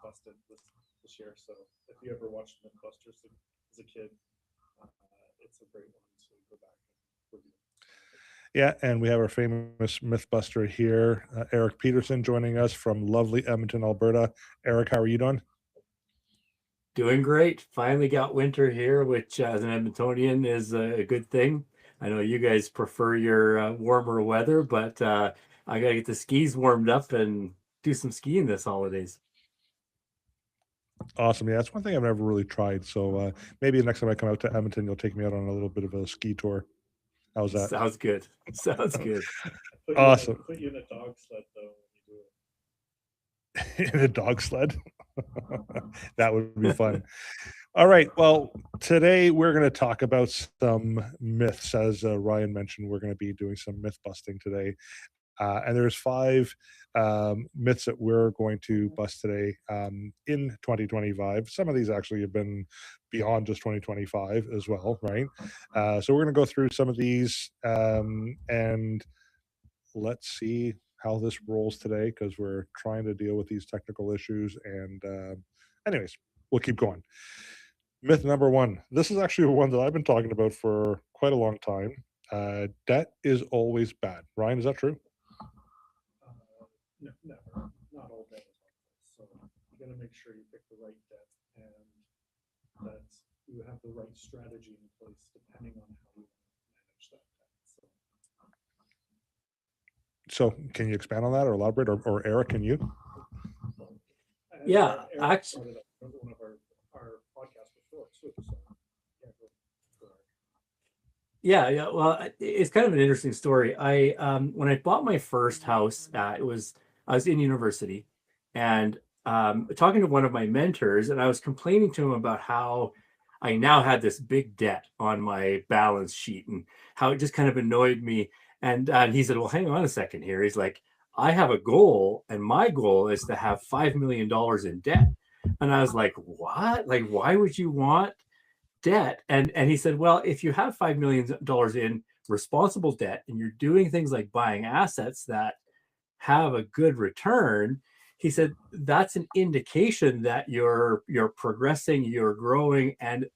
busted this year. So if you ever watched Mythbusters as a kid, uh, it's a great one. So go back and review. Yeah, and we have our famous Mythbuster here, Eric Peterson, joining us from lovely Edmonton, Alberta. Eric, how are you doing? Doing great. Finally got winter here, which as an Edmontonian is a good thing. I know you guys prefer your warmer weather, but I gotta get the skis warmed up and do some skiing this holidays. Awesome. Yeah, that's one thing I've never really tried. So maybe the next time I come out to Edmonton, you'll take me out on a little bit of a ski tour. How's that? Sounds good. Sounds good. Awesome. Put you in a dog sled though when you do it. In a dog sled. That would be fun. All right. Well, today we're going to talk about some myths. As Ryan mentioned, we're going to be doing some myth busting today. And there's five myths that we're going to bust today in 2025. Some of these actually have been beyond just 2025 as well, right? So we're going to go through some of these and let's see how this rolls today because we're trying to deal with these technical issues. And, anyways, we'll keep going. Myth number one. This is actually one that I've been talking about for quite a long time. Debt is always bad. Ryan, is that true? No, never. Not all debt is harmful. So you got to make sure you pick the right debt and that you have the right strategy in place depending on how you manage that debt. So can you expand on that or elaborate? Or Eric, can you? Yeah, Eric actually, started up one of our podcasts before too. So yeah, go ahead. yeah. Well, it's kind of an interesting story. I when I bought my first house, I was in university, and talking to one of my mentors, and I was complaining to him about how I now had this big debt on my balance sheet, and how it just kind of annoyed me. And he said, "Well, hang on a second here." He's like, "I have a goal, and my goal is to have $5 million in debt." And I was like, "What? Like, why would you want debt?" And he said, well, if you have $5 million in responsible debt and you're doing things like buying assets that have a good return, he said that's an indication that you're progressing, you're growing, and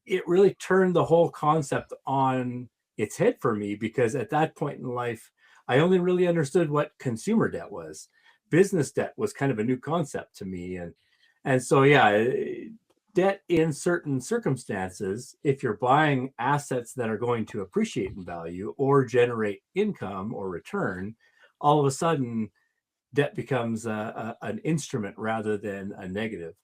it really turned the whole concept on its head for me, because at that point in life I only really understood what consumer debt was. Business debt was kind of a new concept to me, and so yeah, debt in certain circumstances, if you're buying assets that are going to appreciate in value or generate income or return, all of a sudden debt becomes an instrument rather than a negative.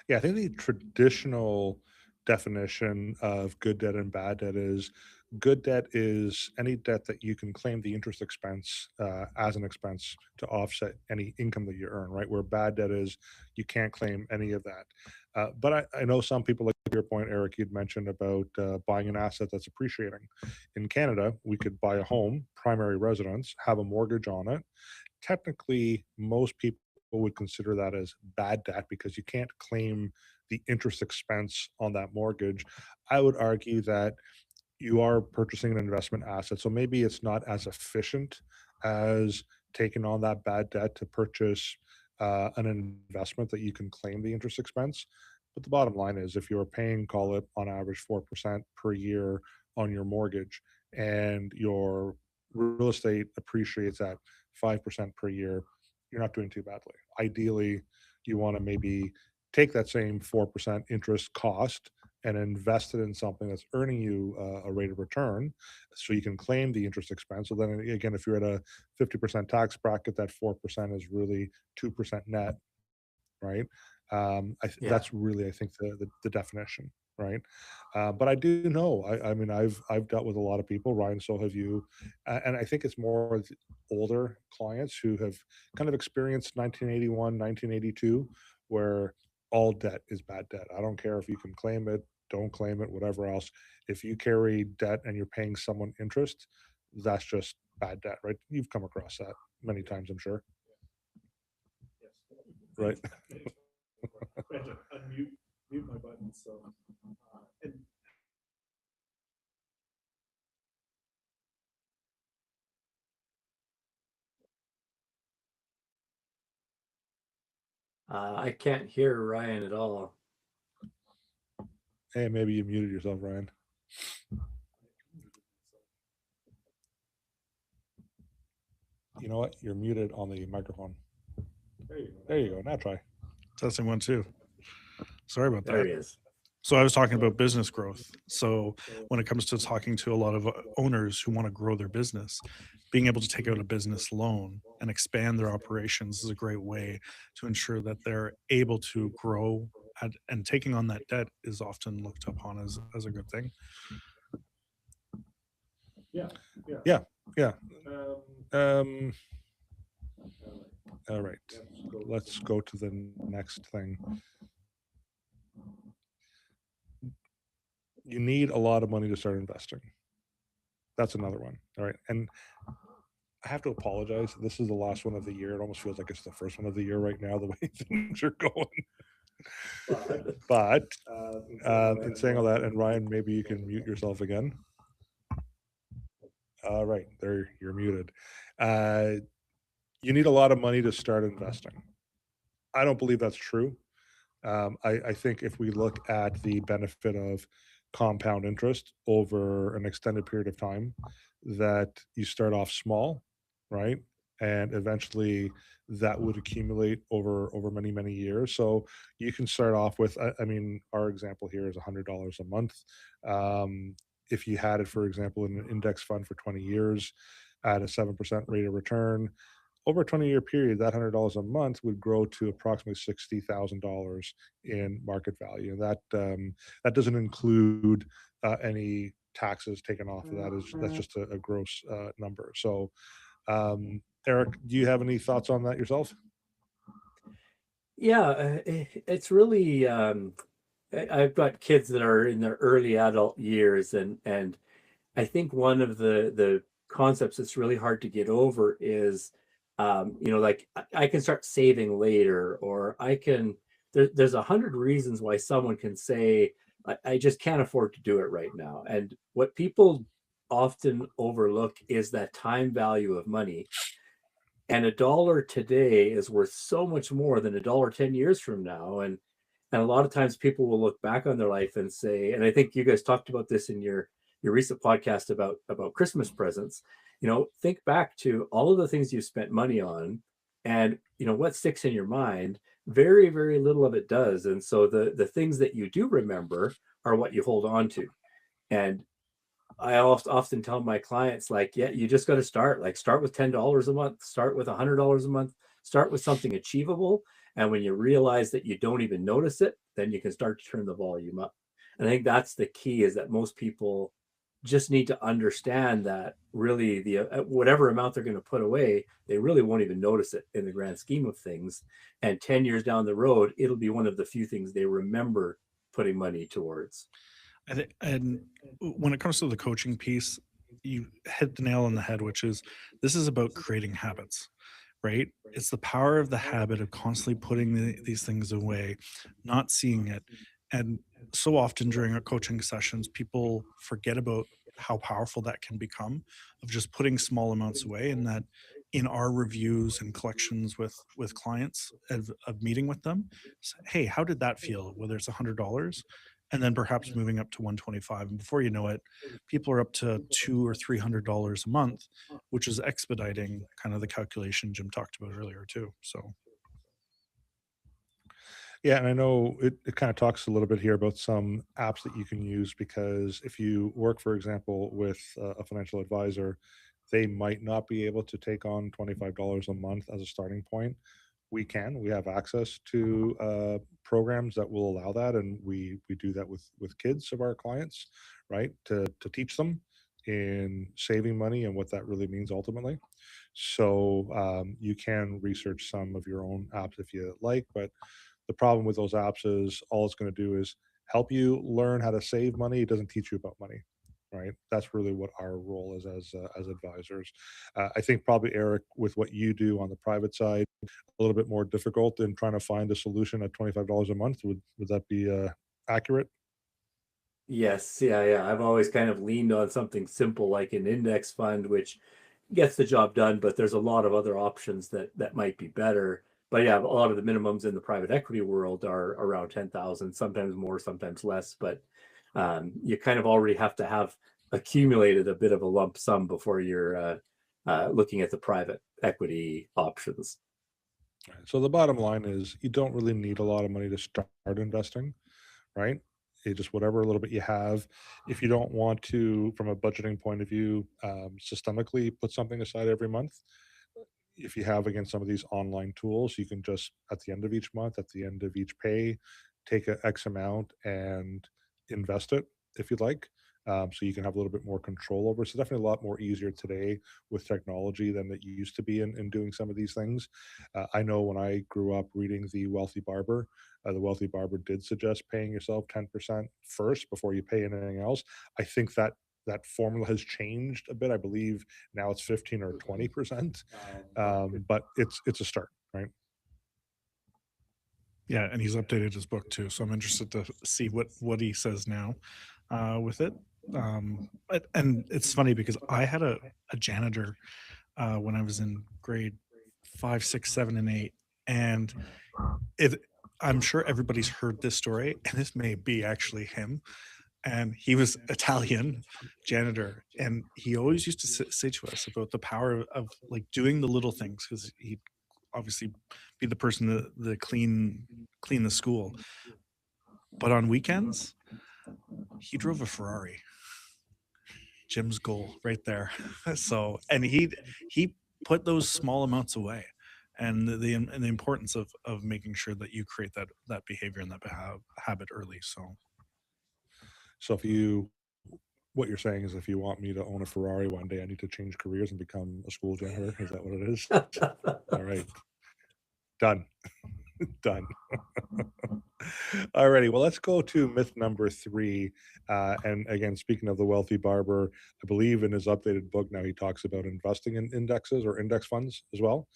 Yeah, I think the traditional definition of good debt and bad debt is good debt is any debt that you can claim the interest expense as an expense to offset any income that you earn, right? Where bad debt is you can't claim any of that. But I know some people, like your point, Eric, you'd mentioned about buying an asset that's appreciating. In Canada, we could buy a home, primary residence, have a mortgage on it. Technically, most people would consider that as bad debt because you can't claim the interest expense on that mortgage. I would argue that you are purchasing an investment asset. So maybe it's not as efficient as taking on that bad debt to purchase an investment that you can claim the interest expense. But the bottom line is if you're paying, call it on average 4% per year on your mortgage, and your real estate appreciates at 5% per year, you're not doing too badly. Ideally, you want to maybe take that same 4% interest cost and invest it in something that's earning you a rate of return so you can claim the interest expense. So then again, if you're at a 50% tax bracket, that 4% is really 2% net, right? Yeah. That's really, I think, the definition, right? But I do know, I mean, I've dealt with a lot of people, Ryan, so have you, and I think it's more the older clients who have kind of experienced 1981, 1982, where all debt is bad debt. I don't care if you can claim it, don't claim it, whatever else. If you carry debt and you're paying someone interest, that's just bad debt, right? You've come across that many times, I'm sure, Yes. right? I had to mute my button. So and I can't hear Ryan at all. Hey, maybe you muted yourself, Ryan. You know what? You're muted on the microphone. There you go. Now try. Testing 1 2. Sorry about There that. he is. So I was talking about business growth. So when it comes to talking to a lot of owners who want to grow their business, being able to take out a business loan and expand their operations is a great way to ensure that they're able to grow. And taking on that debt is often looked upon as a good thing. Yeah. All right. Let's go to the next thing. You need a lot of money to start investing. That's another one. All right. And I have to apologize. This is the last one of the year. It almost feels like it's the first one of the year right now, the way things are going. But in saying all that, and Ryan, maybe you can mute yourself again. All right, there, you're muted. You need a lot of money to start investing. I don't believe that's true. I think if we look at the benefit of compound interest over an extended period of time, that you start off small, right? And eventually that would accumulate over many years. So you can start off with, I mean, our example here is $100 a month. If you had it, for example, in an index fund for 20 years at a 7% rate of return, over a 20-year period, that $100 a month would grow to approximately $60,000 in market value. And that doesn't include any taxes taken off of that. That's just a gross number. So, Eric, do you have any thoughts on that yourself? Yeah, it's really. I've got kids that are in their early adult years, and I think one of the concepts that's really hard to get over is, like I can start saving later, or I can. There's 100 reasons why someone can say I just can't afford to do it right now. And what people often overlook is that time value of money. And a dollar today is worth so much more than a dollar 10 years from now. And a lot of times people will look back on their life and say, and I think you guys talked about this in your recent podcast about Christmas presents. Think back to all of the things you spent money on, and what sticks in your mind. Very, very little of it does. And so the things that you do remember are what you hold on to. And I often tell my clients, like, yeah, you just got to start. Like, start with $10 a month, start with $100 a month, start with something achievable. And when you realize that you don't even notice it, then you can start to turn the volume up. And I think that's the key, is that most people just need to understand that really the whatever amount they're going to put away, they really won't even notice it in the grand scheme of things. And 10 years down the road, it'll be one of the few things they remember putting money towards. And when it comes to the coaching piece, you hit the nail on the head, which is this is about creating habits, right? It's the power of the habit of constantly putting these things away, not seeing it. And so often during our coaching sessions, people forget about how powerful that can become, of just putting small amounts away. And that in our reviews and collections with clients of meeting with them, hey, how did that feel? Whether it's $100 and then perhaps moving up to 125, and before you know it, people are up to $200 or $300 a month, which is expediting kind of the calculation Jim talked about earlier too. So Yeah, and I know it kind of talks a little bit here about some apps that you can use, because if you work, for example, with a financial advisor, they might not be able to take on $25 a month as a starting point. We can. We have access to programs that will allow that, and we do that with kids of our clients, right? To teach them in saving money and what that really means ultimately. So you can research some of your own apps if you like, but the problem with those apps is all it's going to do is help you learn how to save money. It doesn't teach you about money, right? That's really what our role is as advisors. I think probably Eric, with what you do on the private side, a little bit more difficult in trying to find a solution at $25 a month. Would that be accurate? Yes, yeah. I've always kind of leaned on something simple like an index fund, which gets the job done, but there's a lot of other options that might be better. But yeah, a lot of the minimums in the private equity world are around 10,000, sometimes more, sometimes less. But you kind of already have to have accumulated a bit of a lump sum before you're looking at the private equity options. So the bottom line is you don't really need a lot of money to start investing, right? You just whatever little bit you have. If you don't want to, from a budgeting point of view, systemically put something aside every month, if you have again some of these online tools, you can just at the end of each month, at the end of each pay, take a X amount and invest it if you'd like. So you can have a little bit more control over. So definitely a lot more easier today with technology than it used to be in doing some of these things. I know when I grew up reading The Wealthy Barber did suggest paying yourself 10% first before you pay anything else. I think that formula has changed a bit. I believe now it's 15 or 20%, but it's a start, right? Yeah, and he's updated his book too, so I'm interested to see what he says now with it. And it's funny because I had a janitor when I was in grade 5, 6, 7, and 8, and it. I'm sure everybody's heard this story, and this may be actually him. And he was Italian janitor, and he always used to say to us about the power of like doing the little things because he'd obviously be the person that clean the school, but on weekends he drove a Ferrari. Jim's goal right there. So, and he put those small amounts away, and the importance of making sure that you create that behavior and that habit early. So So what you're saying is if you want me to own a Ferrari one day, I need to change careers and become a school janitor. Is that what it is? All right, done. Done. Alrighty, well, let's go to myth number 3. And again, speaking of the wealthy barber, I believe in his updated book now he talks about investing in indexes or index funds as well.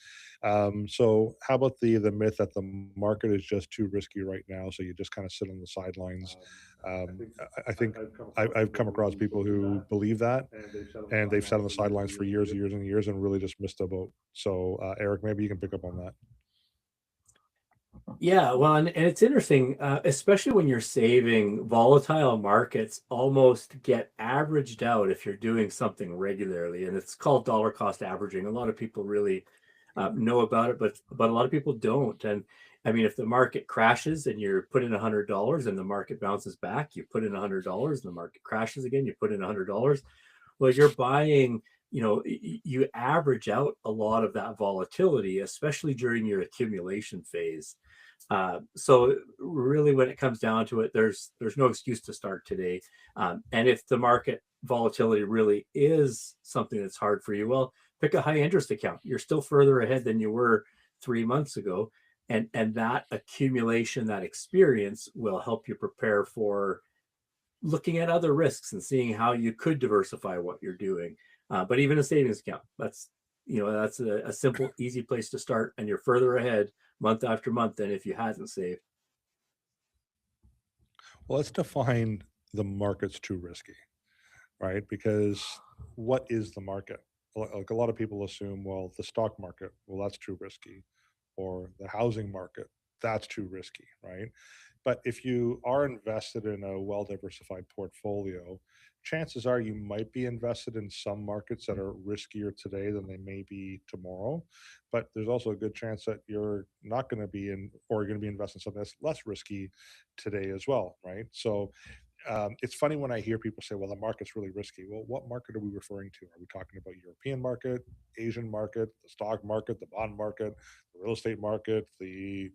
So, how about the myth that the market is just too risky right now, so you just kind of sit on the sidelines? I think I've come across people who believe that, and they've sat on the sidelines for years and years and years and really just missed a boat. So, Eric, maybe you can pick up on that. Yeah, well, and it's interesting, especially when you're saving, volatile markets almost get averaged out if you're doing something regularly, and it's called dollar cost averaging. A lot of people really know about it, but a lot of people don't. And I mean, if the market crashes and you're put in $100 and the market bounces back, you put in $100, and the market crashes again, you put in $100. Well, you're buying. You average out a lot of that volatility, especially during your accumulation phase. So really, when it comes down to it, there's no excuse to start today. And if the market volatility really is something that's hard for you, well, pick a high interest account. You're still further ahead than you were 3 months ago, and that accumulation, that experience, will help you prepare for looking at other risks and seeing how you could diversify what you're doing. But even a savings account, that's a simple, easy place to start, and you're further ahead month after month than if you hadn't saved. Well, let's define the market's too risky, right? Because what is the market? Like a lot of people assume, well, the stock market, well, that's too risky, or the housing market, that's too risky, right? But if you are invested in a well diversified portfolio, chances are you might be invested in some markets that are riskier today than they may be tomorrow. But there's also a good chance that you're not going to be in, or you're going to be investing in something that's less risky today as well, right? So it's funny when I hear people say, well, the market's really risky. Well, what market are we referring to? Are we talking about European market, Asian market, the stock market, the bond market, the real estate market, the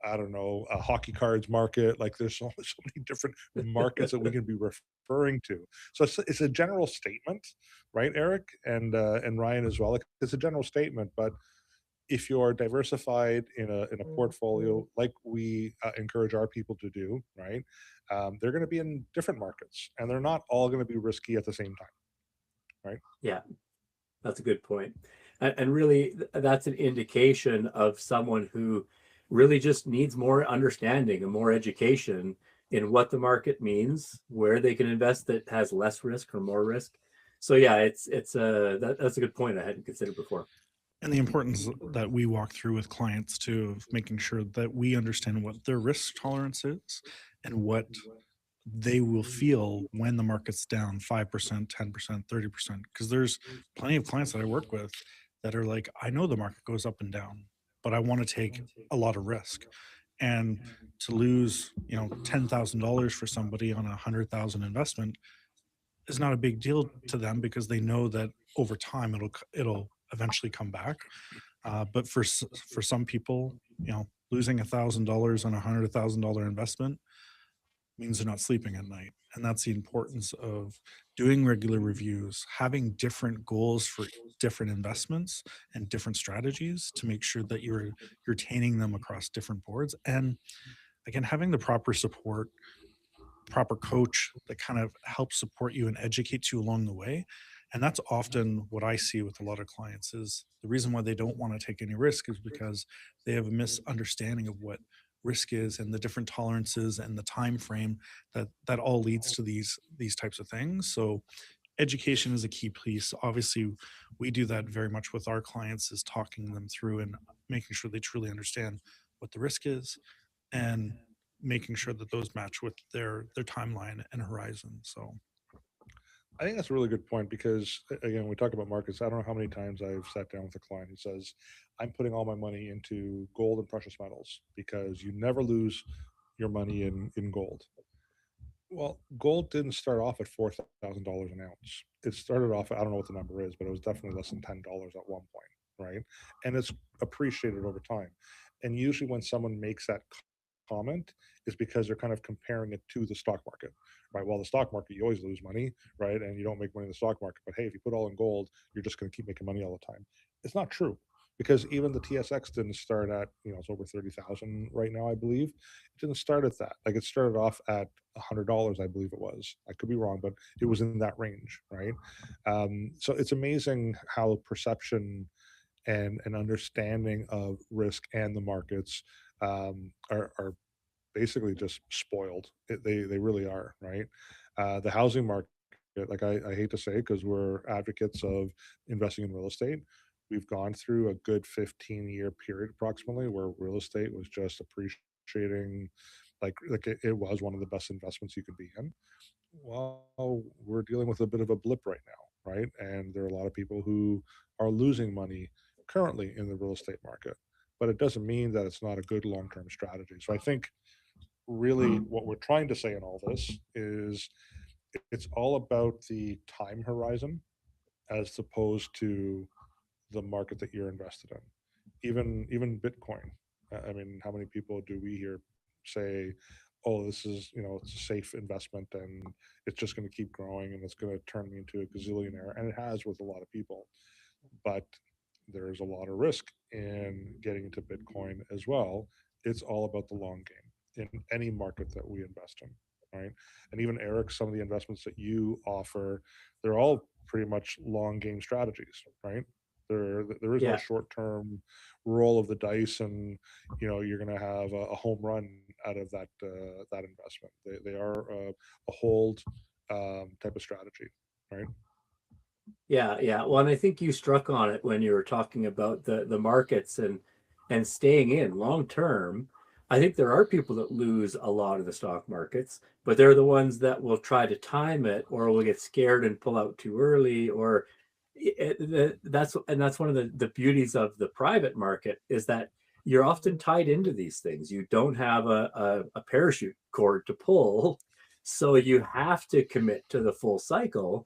I don't know, a hockey cards market? Like there's so many different markets that we can be referring to. So it's a general statement, right, Eric, and Ryan as well. Like, it's a general statement, but if you're diversified in a portfolio like we encourage our people to do, right? They're going to be in different markets, and they're not all going to be risky at the same time, right? Yeah, that's a good point. And really, that's an indication of someone who really just needs more understanding and more education in what the market means, where they can invest that has less risk or more risk. So yeah, that's a good point I hadn't considered before. And the importance that we walk through with clients too, of making sure that we understand what their risk tolerance is and what they will feel when the market's down 5%, 10%, 30%. Because there's plenty of clients that I work with that are like, I know the market goes up and down, but I want to take a lot of risk. And to lose, $10,000 for somebody on 100,000 investment is not a big deal to them because they know that over time it'll eventually come back. But for some people, losing $1,000 on $100,000 investment means they're not sleeping at night. And that's the importance of doing regular reviews, having different goals for different investments and different strategies to make sure that you're retaining them across different boards. And again, having the proper support, proper coach that kind of helps support you and educates you along the way. And that's often what I see with a lot of clients is the reason why they don't want to take any risk is because they have a misunderstanding of what risk is and the different tolerances and the time frame that all leads to these types of things. So education is a key piece. Obviously, we do that very much with our clients is talking them through and making sure they truly understand what the risk is and making sure that those match with their timeline and horizon. So I think that's a really good point because again, we talk about markets. I don't know how many times I've sat down with a client who says, "I'm putting all my money into gold and precious metals because you never lose your money in gold." Well, gold didn't start off at $4,000 an ounce. It started off, I don't know what the number is, but it was definitely less than $10 at one point, right? And it's appreciated over time. And usually when someone makes that comment is because they're kind of comparing it to the stock market, right? Well, the stock market, you always lose money, right? And you don't make money in the stock market. But hey, if you put all in gold, you're just going to keep making money all the time. It's not true because even the TSX didn't start at, it's over 30,000 right now, I believe. It didn't start at that. Like it started off at $100, I believe it was. I could be wrong, but it was in that range, right? So it's amazing how perception and an understanding of risk and the markets are basically just spoiled. They really are, right? The housing market, like I hate to say, because we're advocates of investing in real estate. We've gone through a good 15-year period approximately where real estate was just appreciating like it was one of the best investments you could be in. Well, we're dealing with a bit of a blip right now, right? And there are a lot of people who are losing money currently in the real estate market, but it doesn't mean that it's not a good long-term strategy. So I think really what we're trying to say in all this is it's all about the time horizon as opposed to the market that you're invested in. Even Bitcoin. I mean, how many people do we hear say, "Oh, this is it's a safe investment and it's just going to keep growing and it's going to turn me into a gazillionaire," and it has with a lot of people. But there's a lot of risk in getting into Bitcoin as well. It's all about the long game in any market that we invest in, right? And even Eric, some of the investments that you offer, they're all pretty much long game strategies, right? There is no Yeah. short term roll of the dice, and you're going to have a home run out of that investment. They are a hold type of strategy, right? Yeah, yeah. Well, and I think you struck on it when you were talking about the markets and staying in long term. I think there are people that lose a lot of the stock markets, but they're the ones that will try to time it or will get scared and pull out too early or that's one of the beauties of the private market is that you're often tied into these things. You don't have a parachute cord to pull, so you have to commit to the full cycle,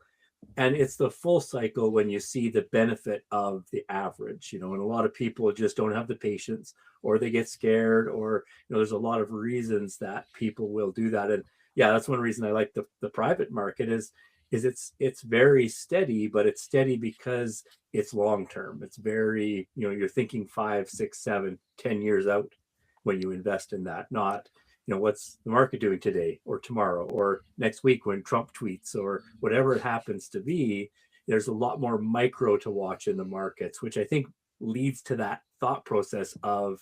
and it's the full cycle when you see the benefit of the average, and a lot of people just don't have the patience or they get scared or there's a lot of reasons that people will do that. And yeah, that's one reason I like the private market is it's very steady, but it's steady because it's long term. It's very, you're thinking 5, 6, 7, 10 years out when you invest in that, not what's the market doing today or tomorrow or next week when Trump tweets or whatever it happens to be. There's a lot more micro to watch in the markets, which I think leads to that thought process of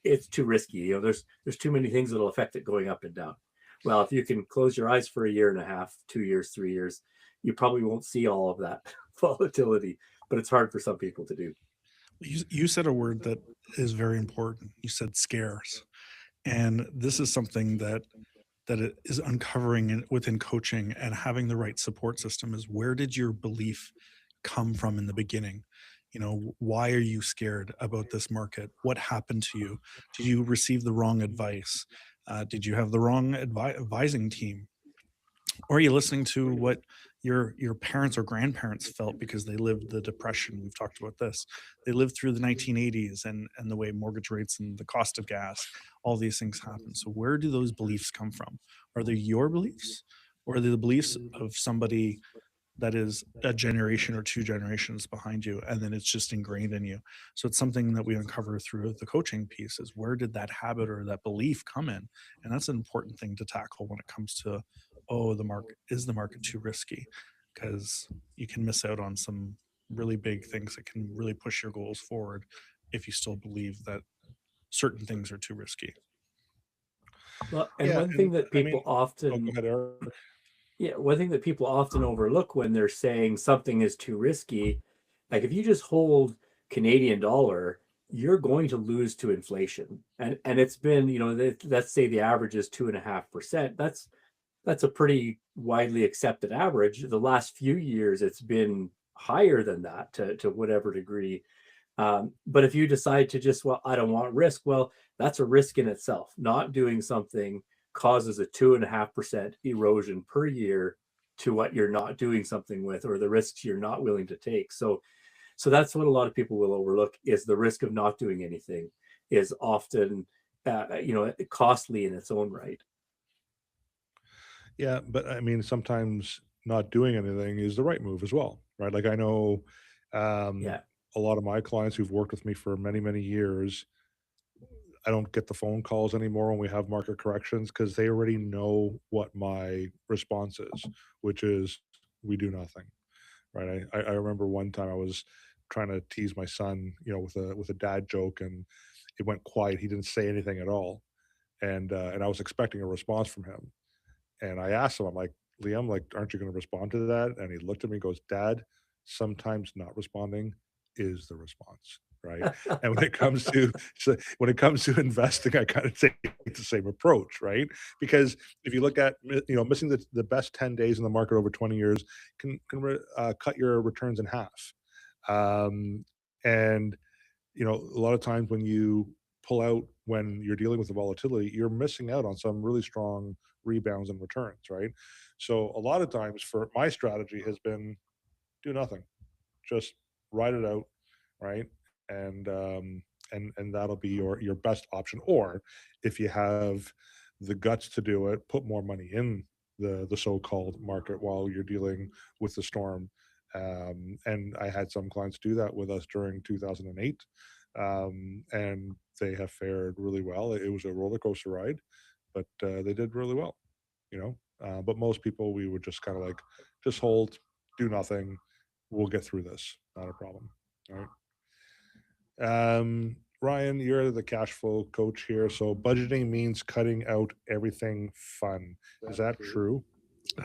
it's too risky. There's too many things that'll affect it going up and down. Well, if you can close your eyes for a year and a half, 2 years, 3 years, you probably won't see all of that volatility, but it's hard for some people to do. You said a word that is very important. You said scarce. And this is something that it is uncovering within coaching and having the right support system is where did your belief come from in the beginning? You know, why are you scared about this market? What happened to you? Did you receive the wrong advice? Did you have the wrong advising team? Or are you listening to what your parents or grandparents felt because they lived the depression? We've talked about this. They lived through the 1980s and the way mortgage rates and the cost of gas, all these things happen. So where do those beliefs come from? Are they your beliefs, or are they the beliefs of somebody that is a generation or two generations behind you, and then it's just ingrained in you? So it's something that we uncover through the coaching piece is where did that habit or that belief come in? And that's an important thing to tackle when it comes to, oh, the market too risky? Because you can miss out on some really big things that can really push your goals forward if you still believe that certain things are too risky. Well, and Yeah, one and thing that I mean, people oh, go often ahead, Eric. Yeah, one thing that people often overlook when they're saying something is too risky, like if you just hold Canadian dollar, you're going to lose to inflation. And it's been, let's say the average is 2.5%. That's a pretty widely accepted average. The last few years, it's been higher than that to whatever degree. But if you decide to just, well, I don't want risk, well, that's a risk in itself. Not doing something causes a 2.5% erosion per year to what you're not doing something with, or the risks you're not willing to take. So that's what a lot of people will overlook is the risk of not doing anything is often, costly in its own right. Yeah, but I mean, sometimes not doing anything is the right move as well, right? Like I know um, Yeah. a lot of my clients who've worked with me for many, many years. I don't get the phone calls anymore when we have market corrections because they already know what my response is, which is we do nothing, right? I remember one time I was trying to tease my son, with a dad joke, and it went quiet. He didn't say anything at all, and I was expecting a response from him. And I asked him, I'm like, Liam, like, aren't you going to respond to that? And he looked at me and goes, Dad, sometimes not responding is the response. Right. And when it comes to investing, I kind of take the same approach, right? Because if you look at missing the best 10 days in the market over 20 years can cut your returns in half. Um, and a lot of times when you pull out when you're dealing with the volatility, you're missing out on some really strong rebounds and returns, right? So a lot of times for my strategy has been do nothing, just ride it out, right? And that'll be your best option. Or if you have the guts to do it, put more money in the so-called market while you're dealing with the storm. And I had some clients do that with us during 2008, and they have fared really well. It was a roller coaster ride, but they did really well, you know. But most people, we would just kind of like, just hold, do nothing. We'll get through this. Not a problem. All right. Ryan, you're the cash flow coach here. So budgeting means cutting out everything fun. Is that true?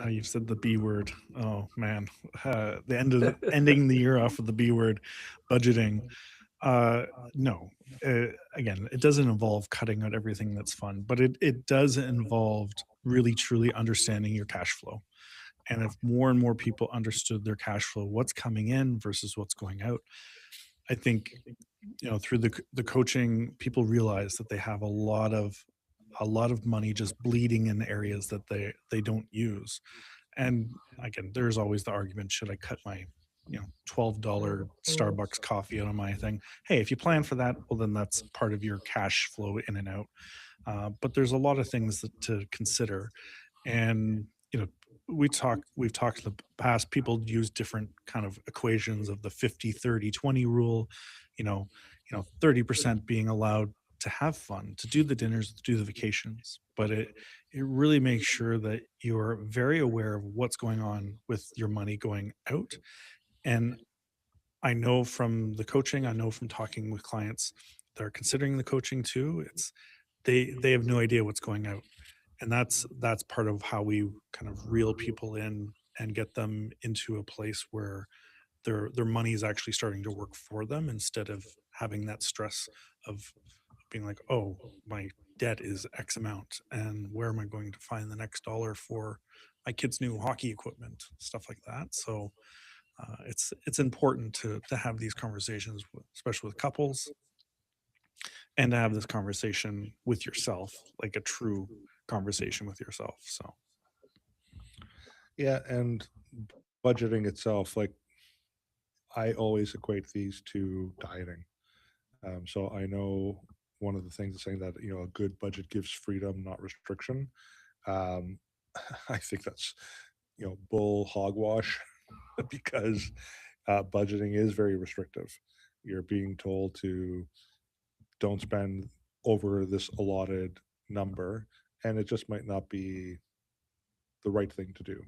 You've said the B word. Oh man, ending the year off with the B word, budgeting. No, again, it doesn't involve cutting out everything that's fun, but it does involve really truly understanding your cash flow. And if more and more people understood their cash flow, what's coming in versus what's going out, I think through the coaching, people realize that they have a lot of money just bleeding in areas that they don't use. And again, there's always the argument, should I cut my $12 Starbucks coffee out of my thing? Hey, if you plan for that, well, then that's part of your cash flow in and out. But there's a lot of things to consider. And we've talked in the past, people use different kind of equations of the 50-30-20 rule, you know 30% being allowed to have fun, to do the dinners, to do the vacations, but it really makes sure that you're very aware of what's going on with your money going out. And I know from the coaching, I know from talking with clients that are considering the coaching too, it's they have no idea what's going out. And that's part of how we kind of reel people in and get them into a place where their money is actually starting to work for them instead of having that stress of being like, oh, my debt is X amount, and where am I going to find the next dollar for my kids' new hockey equipment, stuff like that. So it's important to have these conversations, especially with couples, and to have this conversation with yourself, like a true conversation with yourself. So Yeah, and budgeting itself, like I always equate these to dieting. So I know one of the things is saying that a good budget gives freedom, not restriction. Um, I think that's bull hogwash because budgeting is very restrictive. You're being told to don't spend over this allotted number, and it just might not be the right thing to do.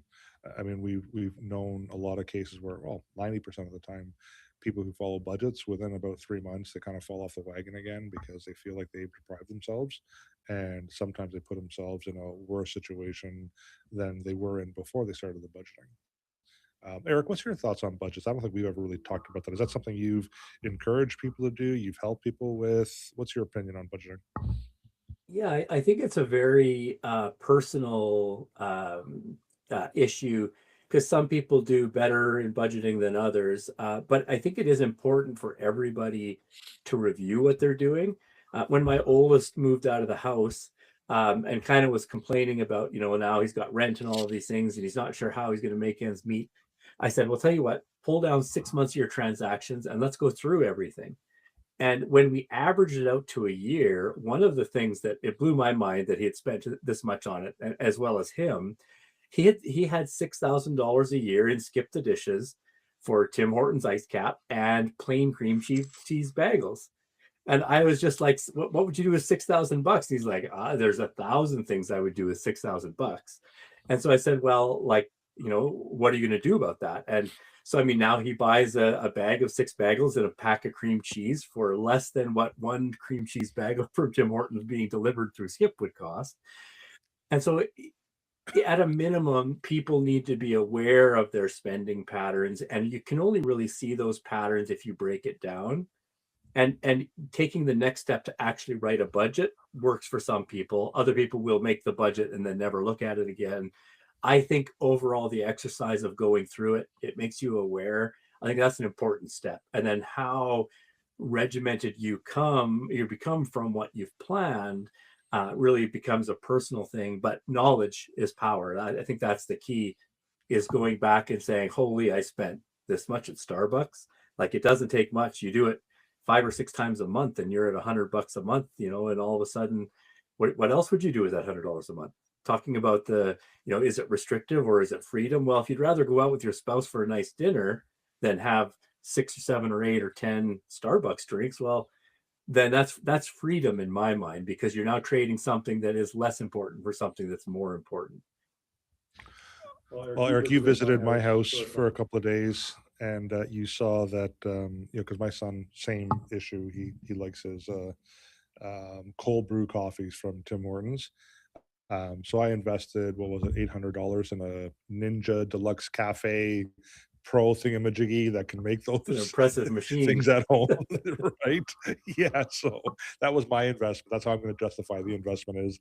I mean, we've known a lot of cases where, well, 90% of the time, people who follow budgets within about 3 months, they kind of fall off the wagon again because they feel like they've deprived themselves, and sometimes they put themselves in a worse situation than they were in before they started the budgeting. Eric, what's your thoughts on budgets? I don't think we've ever really talked about that. Is that something you've encouraged people to do? You've helped people with? What's your opinion on budgeting? Yeah, I think it's a very personal issue because some people do better in budgeting than others. But I think it is important for everybody to review what they're doing. When my oldest moved out of the house and kind of was complaining about, now he's got rent and all of these things and he's not sure how he's going to make ends meet, I said, well, tell you what, pull down 6 months of your transactions and let's go through everything. And when we averaged it out to a year, one of the things that it blew my mind that he had spent this much on it, as well as him, he had $6,000 a year in Skip the Dishes for Tim Hortons Ice Cap and plain cream cheese bagels. And I was just like, what would you do with $6,000? He's like, there's 1,000 things I would do with $6,000. And so I said, well, like, what are you going to do about that? And so, I mean, now he buys a bag of 6 bagels and a pack of cream cheese for less than what one cream cheese bagel from Tim Hortons being delivered through Skip would cost. And so at a minimum, people need to be aware of their spending patterns. And you can only really see those patterns if you break it down. And taking the next step to actually write a budget works for some people. Other people will make the budget and then never look at it again. I think overall, the exercise of going through it, it makes you aware. I think that's an important step. And then how regimented you become from what you've planned really becomes a personal thing. But knowledge is power. I think that's the key, is going back and saying, holy, I spent this much at Starbucks. Like, it doesn't take much. You do it 5 or 6 times a month and you're at $100 a month, and all of a sudden, what else would you do with that $100 a month? Talking about is it restrictive or is it freedom? Well, if you'd rather go out with your spouse for a nice dinner than have 6 or 7 or 8 or 10 Starbucks drinks, well, then that's freedom in my mind, because you're now trading something that is less important for something that's more important. Well, Eric, you visited my house for a couple of days, and you saw that because my son, same issue. He likes his cold brew coffees from Tim Hortons. So I invested, what was it, $800 in a Ninja Deluxe Cafe Pro thingamajiggy that can make those It's an impressive machine. things at home, right? Yeah, so that was my investment. That's how I'm going to justify the investment, is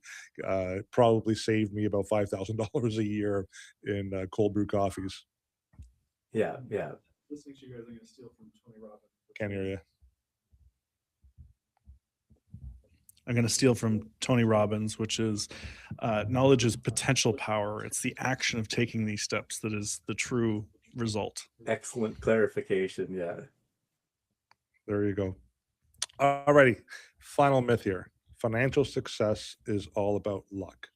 probably saved me about $5,000 a year in cold brew coffees. Yeah. Listening to you guys, I'm going to steal from Tony Robbins. Can't hear you. I'm going to steal from Tony Robbins, which is knowledge is potential power. It's the action of taking these steps that is the true result. Excellent clarification. Yeah. There you go. Alrighty. Final myth here. Financial success is all about luck,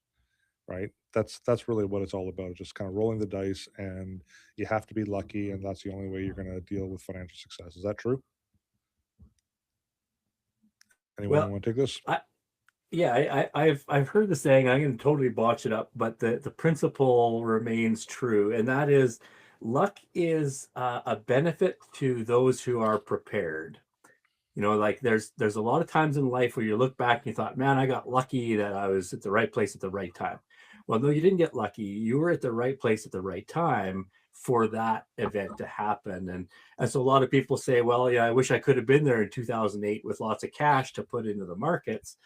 right? That's really what it's all about. Just kind of rolling the dice, and you have to be lucky, and that's the only way you're going to deal with financial success. Is that true? Anyone want to take this? I've heard the saying. I'm going to totally botch it up, but the principle remains true, and that is, luck is a benefit to those who are prepared. Like there's a lot of times in life where you look back and you thought, man, I got lucky that I was at the right place at the right time. Well, no, you didn't get lucky. You were at the right place at the right time for that event to happen. And so a lot of people say, well, yeah, I wish I could have been there in 2008 with lots of cash to put into the markets.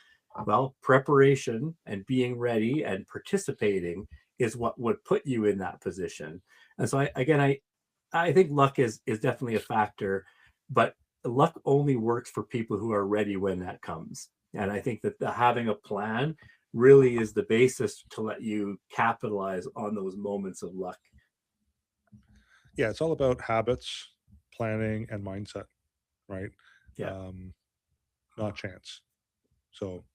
Well, preparation and being ready and participating is what would put you in that position. And so I think luck is definitely a factor, but luck only works for people who are ready when that comes. And I think that having a plan really is the basis to let you capitalize on those moments of luck. Yeah, it's all about habits, planning, and mindset, right? Yeah. Not chance. So,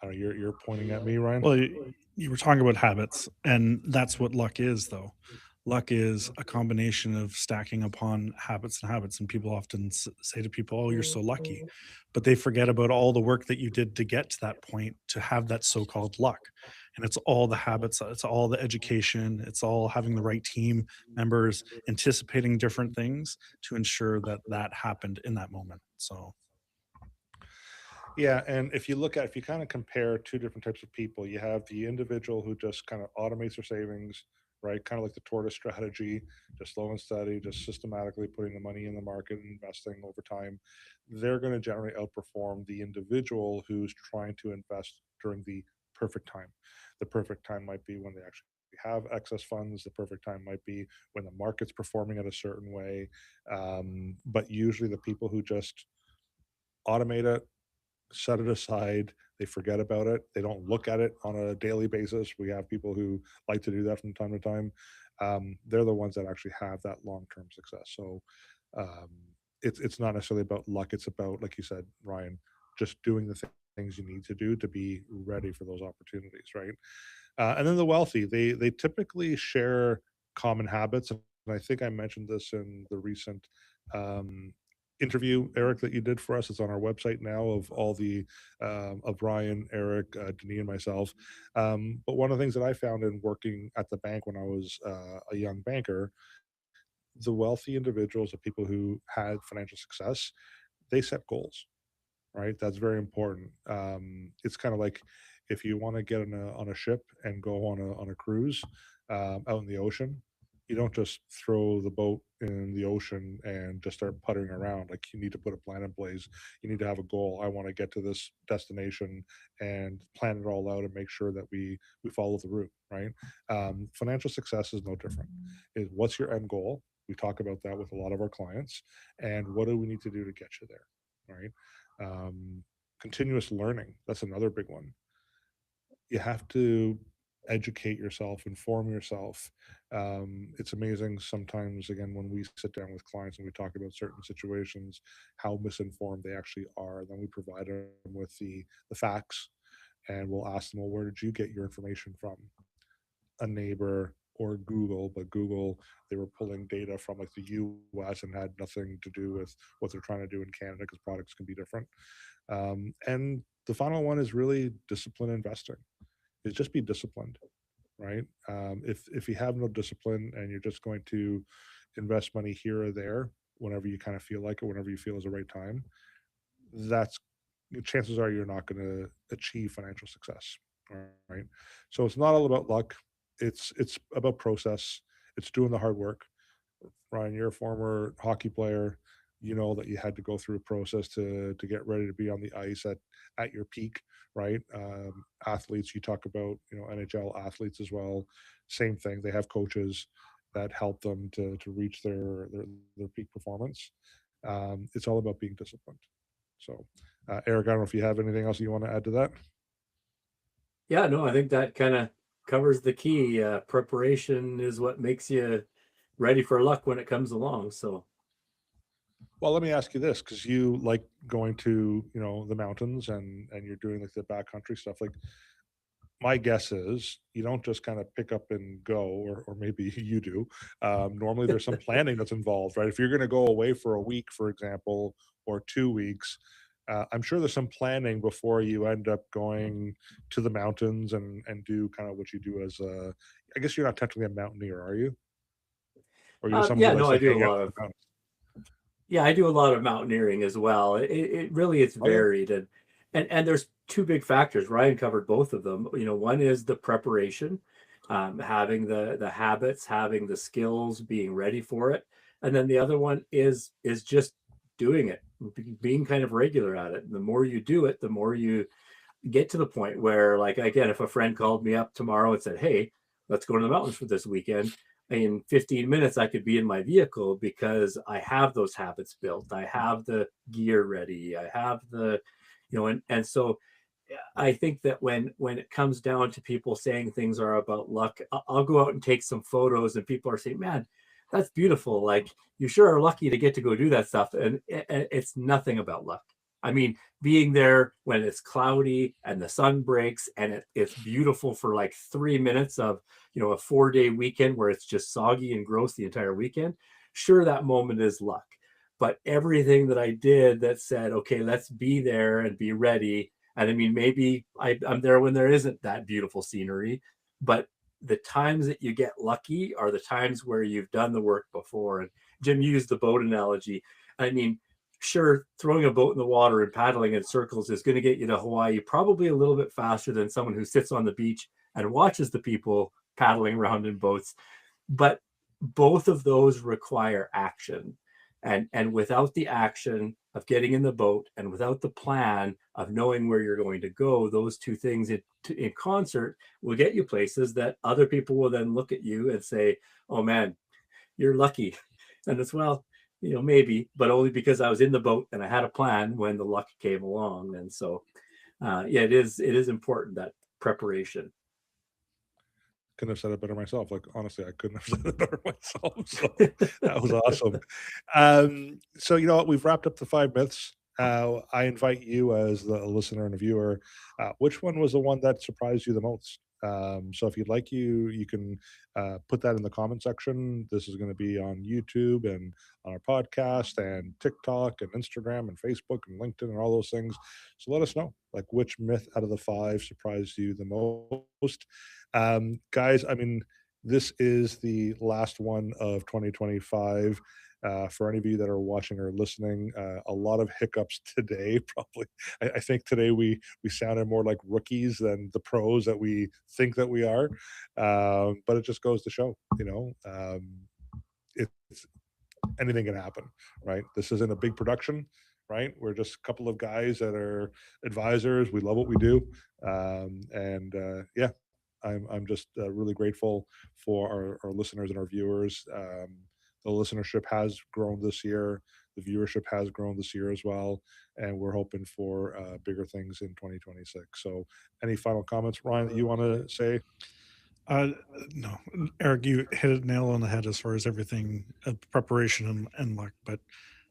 I don't know, you're pointing at me, Ryan. Well, you were talking about habits, and that's what luck is, though. Luck is a combination of stacking upon habits and habits. And people often say to people, "Oh, you're so lucky," but they forget about all the work that you did to get to that point to have that so-called luck. And it's all the habits, it's all the education, it's all having the right team members, anticipating different things to ensure that that happened in that moment. So, Yeah, and if you kind of compare two different types of people, you have the individual who just kind of automates their savings, right? Kind of like the tortoise strategy, just slow and steady, just systematically putting the money in the market and investing over time. They're going to generally outperform the individual who's trying to invest during the perfect time. The perfect time might be when they actually have excess funds. The perfect time might be when the market's performing in a certain way. But usually the people who just automate it, set it aside, they forget about it, they don't look at it on a daily basis. We have people who like to do that from time to time. They're the ones that actually have that long-term success. So um, it's not necessarily about luck. It's about, like you said, Ryan, just doing the things you need to do to be ready for those opportunities, right? And then the wealthy, they typically share common habits. And I think I mentioned this in the recent um, interview, Eric, that you did for us. It's on our website now of all the of Ryan, Eric, Denis, and myself. But one of the things that I found in working at the bank when I was a young banker, the wealthy individuals, the people who had financial success, they set goals, right? That's very important. It's kind of like if you want to get on a ship and go on a cruise out in the ocean, you don't just throw the boat in the ocean and just start puttering around. Like, you need to put a plan in place. You need to have a goal. I want to get to this destination and plan it all out and make sure that we follow the route, right? Financial success is no different. What's your end goal? We talk about that with a lot of our clients, and what do we need to do to get you there, right? um, Continuous learning, that's another big one. You have to educate yourself, inform yourself. It's amazing sometimes, again, when we sit down with clients and we talk about certain situations, how misinformed they actually are. Then we provide them with the facts, and we'll ask them, well, where did you get your information from? A neighbor or Google? But Google, they were pulling data from like the US and had nothing to do with what they're trying to do in Canada, because products can be different. And the final one is really discipline investing. Is just be disciplined, right? If you have no discipline and you're just going to invest money here or there whenever you kind of feel like it, whenever you feel is the right time, that's chances are you're not going to achieve financial success, right? So it's not all about luck. It's about process. It's doing the hard work. Ryan, you're a former hockey player. You know that you had to go through a process to get ready to be on the ice at your peak, right? Athletes, you talk about, NHL athletes as well. Same thing. They have coaches that help them to reach their peak performance. It's all about being disciplined. So, Eric, I don't know if you have anything else you want to add to that. Yeah, no, I think that kind of covers the key. Preparation is what makes you ready for luck when it comes along. So, Well, let me ask you this, because you like going to, the mountains, and you're doing like the backcountry stuff. Like, my guess is you don't just kind of pick up and go, or maybe you do. Normally there's some planning that's involved, right? If you're going to go away for a week, for example, or 2 weeks, I'm sure there's some planning before you end up going to the mountains and do kind of what you do as a, I guess you're not technically a mountaineer, are you? Or you're someone yeah, who likes no, to I do a hang out lot in of the mountains? Yeah, I do a lot of mountaineering as well. It really is Oh yeah. varied, and there's two big factors. Ryan covered both of them. One is the preparation, having the habits, having the skills, being ready for it. And then the other one is just doing it, being kind of regular at it. And the more you do it, the more you get to the point where, like, again, if a friend called me up tomorrow and said, hey, let's go to the mountains for this weekend, in 15 minutes I could be in my vehicle because I have those habits built, I have the gear ready, I have the, and so I think that when it comes down to people saying things are about luck, I'll go out and take some photos and people are saying, man, that's beautiful, like, you sure are lucky to get to go do that stuff. And it's nothing about luck. I mean, being there when it's cloudy and the sun breaks and it's beautiful for like 3 minutes of, a 4-day weekend where it's just soggy and gross the entire weekend. Sure, that moment is luck. But everything that I did that said, okay, let's be there and be ready. And I mean, maybe I'm there when there isn't that beautiful scenery, but the times that you get lucky are the times where you've done the work before. And Jim used the boat analogy. I mean, sure, throwing a boat in the water and paddling in circles is going to get you to Hawaii probably a little bit faster than someone who sits on the beach and watches the people paddling around in boats. But both of those require action. And without the action of getting in the boat and without the plan of knowing where you're going to go, those two things in concert will get you places that other people will then look at you and say, oh man, you're lucky. And it's, well, maybe, but only because I was in the boat and I had a plan when the luck came along. And so, yeah, it is important, that preparation. Couldn't have said it better myself. Like, honestly, I couldn't have said it better myself. So that was awesome. So you know what? We've wrapped up the 5 myths. I invite you as the listener and a viewer, which one was the one that surprised you the most? So if you'd like, you can put that in the comment section. This is going to be on YouTube and on our podcast and TikTok and Instagram and Facebook and LinkedIn and all those things. So let us know, like, which myth out of the 5 surprised you the most. Guys, I mean, this is the last one of 2025. For any of you that are watching or listening, a lot of hiccups today. Probably, I think today we sounded more like rookies than the pros that we think that we are. But it just goes to show, it's anything can happen, right? This isn't a big production, right? We're just a couple of guys that are advisors. We love what we do, yeah, I'm just really grateful for our listeners and our viewers. The listenership has grown this year. The viewership has grown this year as well, and we're hoping for bigger things in 2026. So, any final comments, Ryan, that you want to say? No, Eric, you hit a nail on the head as far as everything, preparation and luck. But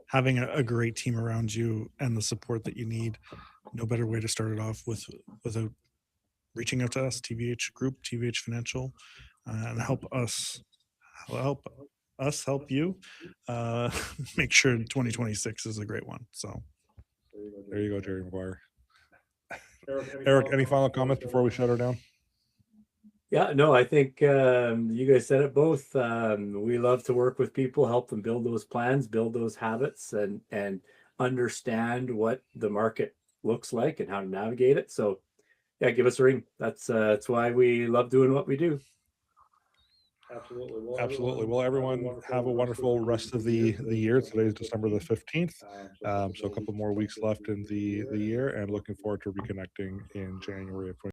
having a great team around you and the support that you need, no better way to start it off without reaching out to us, TVH Group, TVH Financial, and help us help you make sure 2026 is a great one. So there you go, Jerry Maguire. Eric, any final comments before we shut her down? Yeah, no, I think you guys said it both. We love to work with people, help them build those plans, build those habits, and understand what the market looks like and how to navigate it. So, yeah, give us a ring. That's why we love doing what we do. Absolutely. Well, everyone, have a wonderful rest of the year. Today is December the 15th. So a couple more weeks left in the year, and looking forward to reconnecting in January of